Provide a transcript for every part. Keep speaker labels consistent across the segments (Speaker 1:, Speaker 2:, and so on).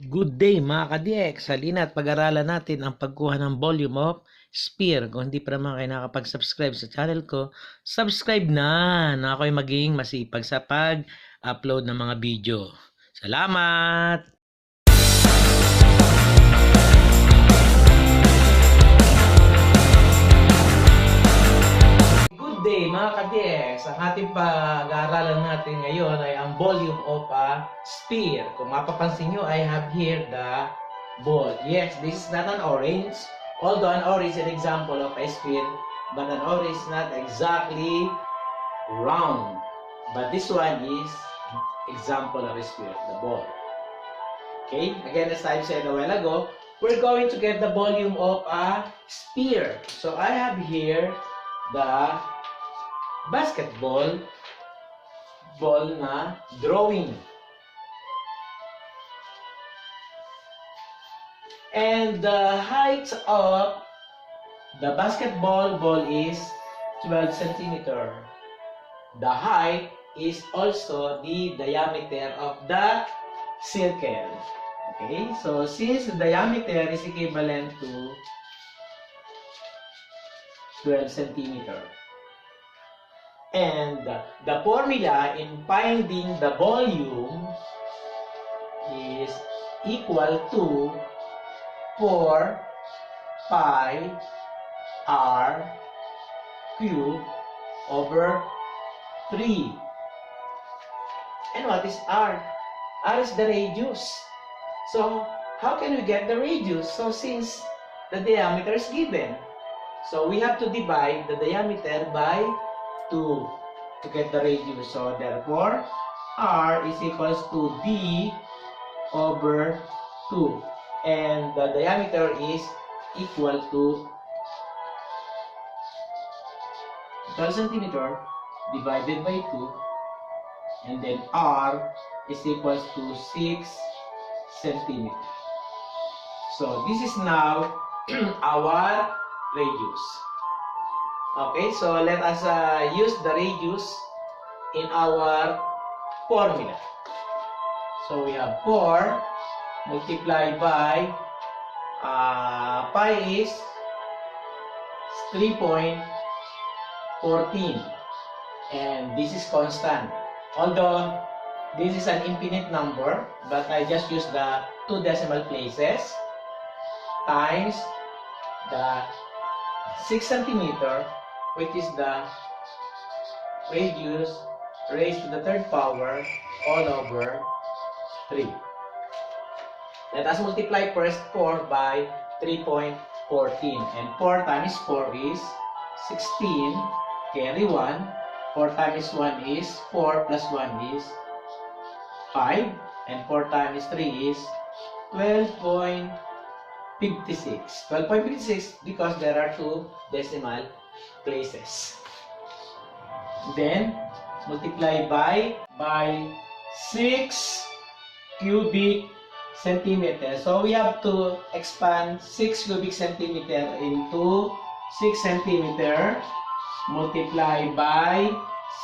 Speaker 1: Good day mga ka-DX! Halina't pag-aralan natin ang pagkuha ng volume of sphere. Kung hindi pa naman kayo nakapag-subscribe sa channel ko, subscribe na ako'y maging masipag sa pag-upload ng mga video. Salamat! Good day mga ka-DX! Ang ating pag-aaralan natin ngayon ay ang volume of a sphere. Kung mapapansin nyo, I have here the ball. Yes, this is not an orange. Although an orange is an example of a sphere, but an orange is not exactly round. But this one is example of a sphere, the ball. Okay, again as I said a while ago, we're going to get the volume of a sphere. So I have here the basketball ball na drawing. And the height of the basketball ball is 12 centimeter. The height is also the diameter of the circle. Okay, so since the diameter is equivalent to 12 centimeter, and the formula in finding the volume is equal to 4 pi r cubed over 3. And what is r? R is the radius. So how can we get the radius? So since the diameter is given, so we have to divide the diameter by 2 to get the radius. So therefore, r is equals to d over 2. And the diameter is equal to 12 centimeter divided by 2. And then r is equals to 6 centimeter. So this is now our radius. Okay, so let us use the radius in our formula. So we have 4 multiplied by pi is 3.14, and this is constant. Although this is an infinite number, but I just use the 2 decimal places times the 6 centimeter, which is the radius raised to the 3rd power all over 3. Let us multiply first 4 by 3.14, and 4 times 4 is 16, carry 1, 4 times 1 is 4, plus 1 is 5, and 4 times 3 is 12.56. 12.56 because there are 2 decimal places. Then multiply by 6 cubic centimeter. So we have to expand 6 cubic centimeter into 6 centimeter, multiply by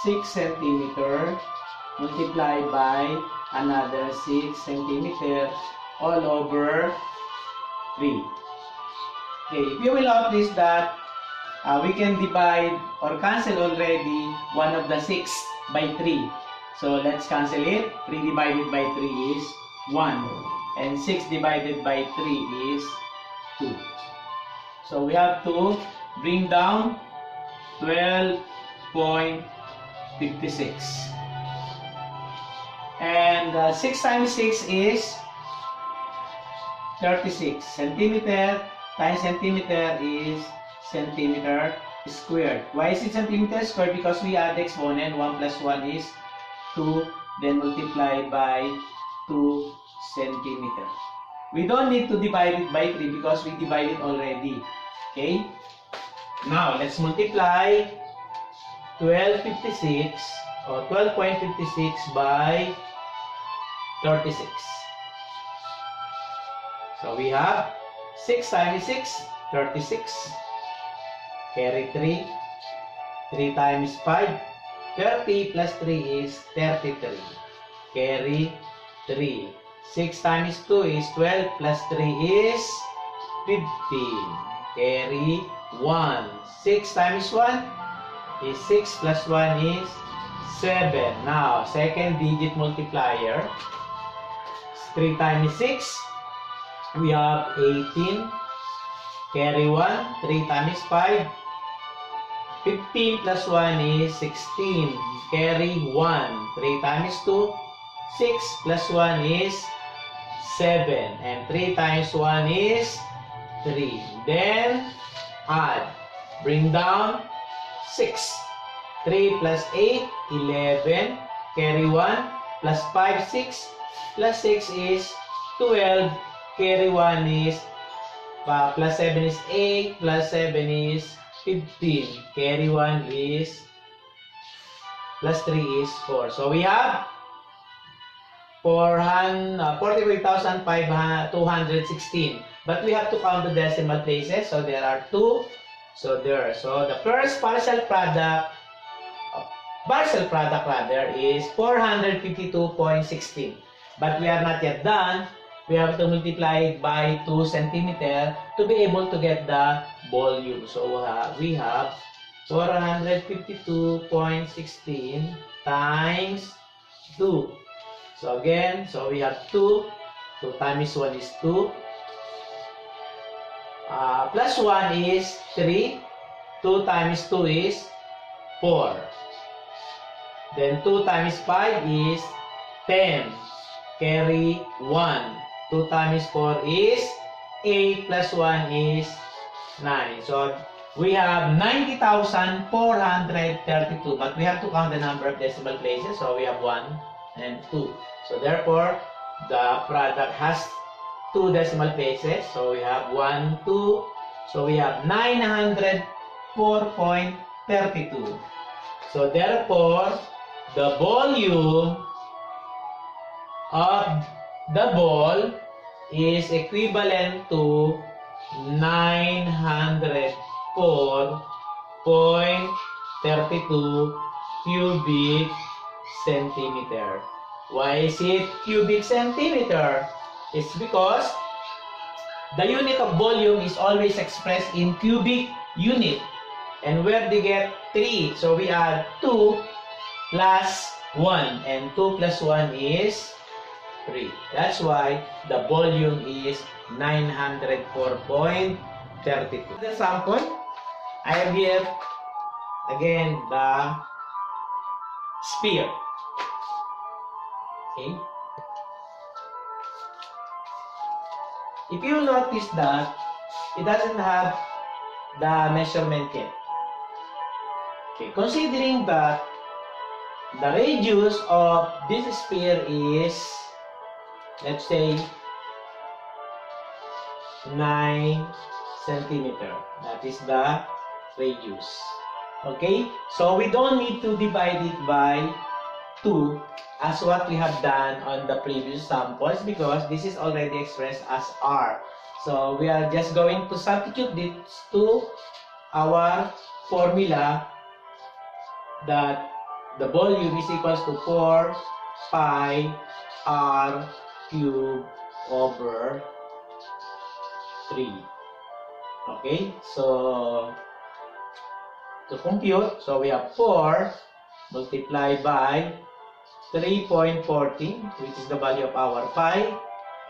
Speaker 1: 6 centimeter, multiply by another 6 centimeter all over 3. Okay, if you will notice that we can divide or cancel already one of the 6 by 3. So let's cancel it. 3 divided by 3 is 1. And 6 divided by 3 is 2. So we have to bring down 12.56. And 6 times 6 is 36. Centimeter times centimeter is centimeter squared. Why is it centimeter squared? Because we add the exponent. 1 plus 1 is 2. Then multiply by 2 centimeter. We don't need to divide it by 3 because we divided already. Okay? Now, let's multiply 12.56 or 12.56 by 36. So we have 6 times 6, 36. Carry 3. 3 times 5. 30 plus 3 is 33. Carry 3. 6 times 2 is 12 plus 3 is 15. Carry 1. 6 times 1 is 6 plus 1 is 7. Now, second digit multiplier. 3 times 6, we have 18. Carry 1. 3 times 5, 15 plus 1 is 16. Carry 1. 3 times 2, 6 plus 1 is 7. And 3 times 1 is 3. Then, add. Bring down 6. 3 plus 8, 11. Carry 1. Plus 5, 6. Plus 6 is 12. Carry 1 is plus 7 is 8. Plus 7 is 15. Carry 1 is plus 3 is 4. So we have 45,216. But we have to count the decimal places. So there are 2. So there. So the first partial product rather is 452.16. But we are not yet done. We have to multiply it by 2 centimeter to be able to get the volume. So we have 452.16 times 2. So again, so we have 2. 2 times 1 is 2. Plus 1 is 3. 2 times 2 is 4. Then 2 times 5 is 10. Carry 1. 2 times 4 is 8 plus 1 is 9. So we have 90,432. But we have to count the number of decimal places. So we have 1 and 2. So therefore, the product has 2 decimal places. So we have 1, 2. So we have 904.32. So therefore, the volume of the ball is equivalent to 904.32 cubic centimeter. Why is it cubic centimeter? It's because the unit of volume is always expressed in cubic unit. And where they get 3? So we add 2 plus 1. And 2 plus 1 is 3. That's why the volume is 904.32. The sample, I have here again the sphere. Okay. If you notice that it doesn't have the measurement yet. Okay, considering that the radius of this sphere is, let's say, 9 centimeter. That is the radius. Okay, so we don't need to divide it by 2 as what we have done on the previous samples, because this is already expressed as R. So we are just going to substitute this to our formula that the volume is equals to 4 pi R cube over 3. Okay, so to compute, so we have 4 multiplied by 3.14, which is the value of our pi,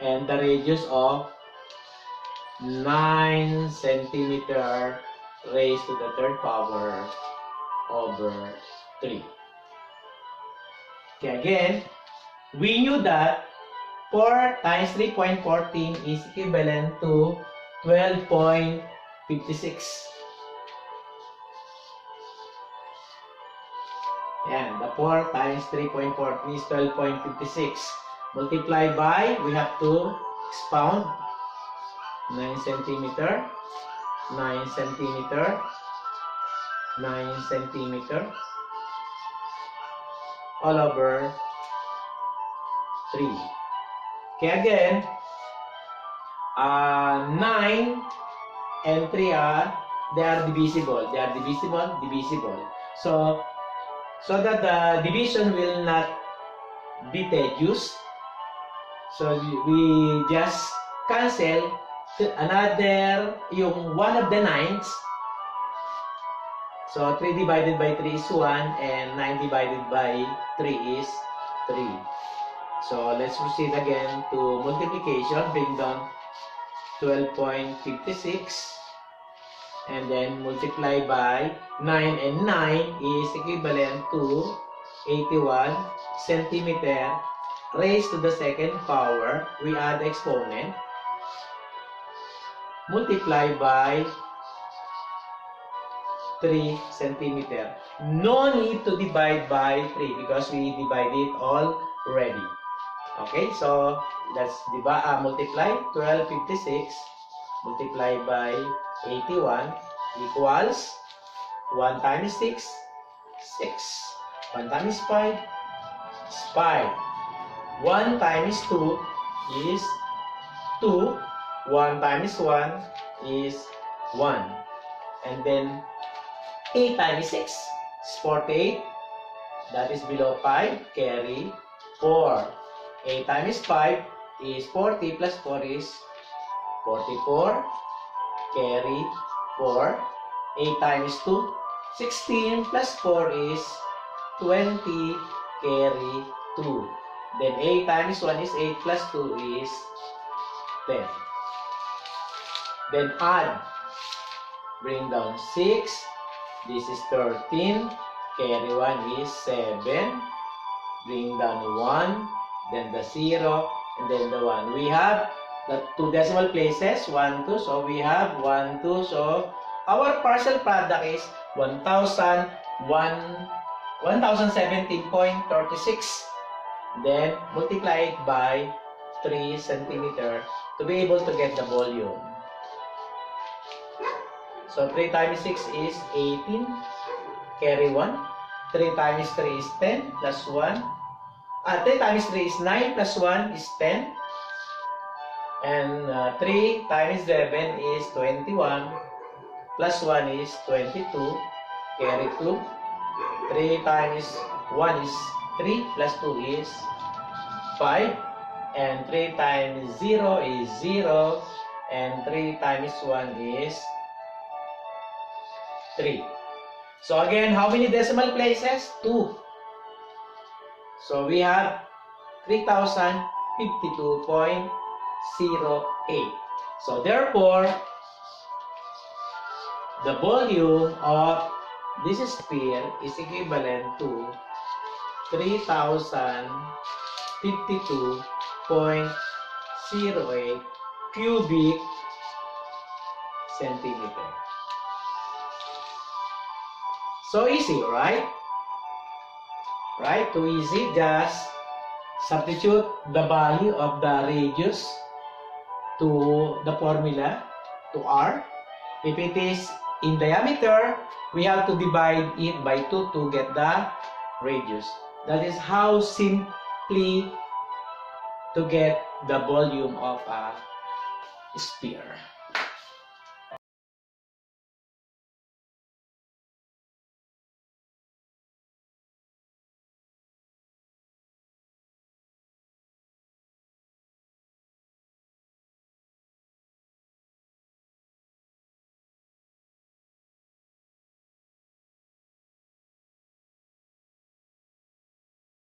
Speaker 1: and the radius of 9 centimeter raised to the third power over 3. Okay, again, we knew that 4 times 3.14 is equivalent to 12.56. And the 4 times 3.14 is 12.56. Multiplied by, we have to expound 9 centimeter, 9 centimeter, 9 centimeter, all over 3. Okay, again, 9 and 3 they are divisible. They are divisible. So that the division will not be tedious, So we just cancel another, yung 1 of the 9s. So 3 divided by 3 is 1 and 9 divided by 3 is 3. So let's proceed again to multiplication. Bring down 12.56 and then multiply by 9, and 9 is equivalent to 81 centimeter raised to the second power. We add the exponent, multiply by 3 centimeter. No need to divide by 3 because we divided it already. Okay, so let's multiply 1256 multiply by 81 equals 1 times 6, 6. 1 times 5 is 5. 1 times 2 is 2. 1 times 1 is 1. And then 8 times 6 is 48. That is below 5. Carry 4. 8 times 5 is 40 plus 4 is 44. Carry 4. 8 times 2, 16 plus 4 is 20. Carry 2. Then 8 times 1 is 8 plus 2 is 10. Then add. Bring down 6. This is 13. Carry 1 is 7. Bring down 1. Then the 0. And then the 1. We have the 2 decimal places. 1, 2. So we have 1, 2. So our partial product is 1017.36. Then multiply it by 3 centimeter to be able to get the volume. So 3 times 6 is 18. Carry 1. 3 times 3 is 10 plus 1. 3 times 3 is 9 plus 1 is 10. And 3 times 7 is 21. Plus 1 is 22. Carry 2. 3 times 1 is 3 plus 2 is 5. And 3 times 0 is 0. And 3 times 1 is 3. So again, how many decimal places? 2. So we have 3052.08. So therefore, the volume of this sphere is equivalent to 3052.08 cubic centimeter. So easy, right? Right? Too easy. Just substitute the value of the radius to the formula, to r. If it is in diameter, we have to divide it by 2 to get the radius. That is how simply to get the volume of a sphere.